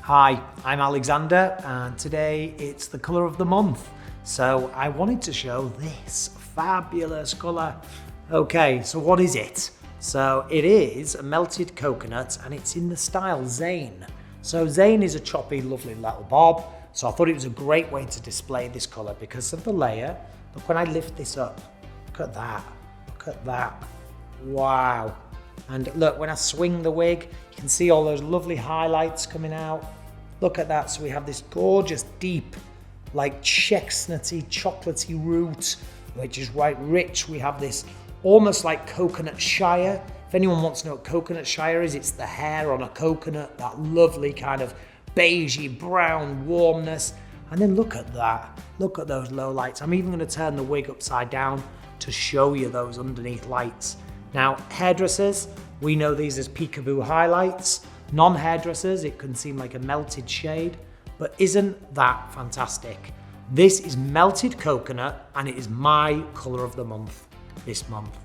Hi, I'm Alexander and today it's the colour of the month. So I wanted to show this fabulous colour. Okay, so what is it? So it is a melted coconut and it's in the style Zane. So Zane is a choppy, lovely little bob. So I thought it was a great way to display this colour because of the layer. Look when I lift this up, look at that, look at that. Wow. And look, when I swing the wig, you can see all those lovely highlights coming out. Look at that. So we have this gorgeous, deep, like chestnutty, chocolatey root, which is right rich. We have this almost like coconut shire. If anyone wants to know what coconut shire is, it's the hair on a coconut, that lovely kind of beigey brown warmness. And then look at that. Look at those low lights. I'm even going to turn the wig upside down to show you those underneath lights. Now, hairdressers, we know these as peekaboo highlights. Non-hairdressers, it can seem like a melted shade, but isn't that fantastic? This is melted coconut and it is my colour of the month this month.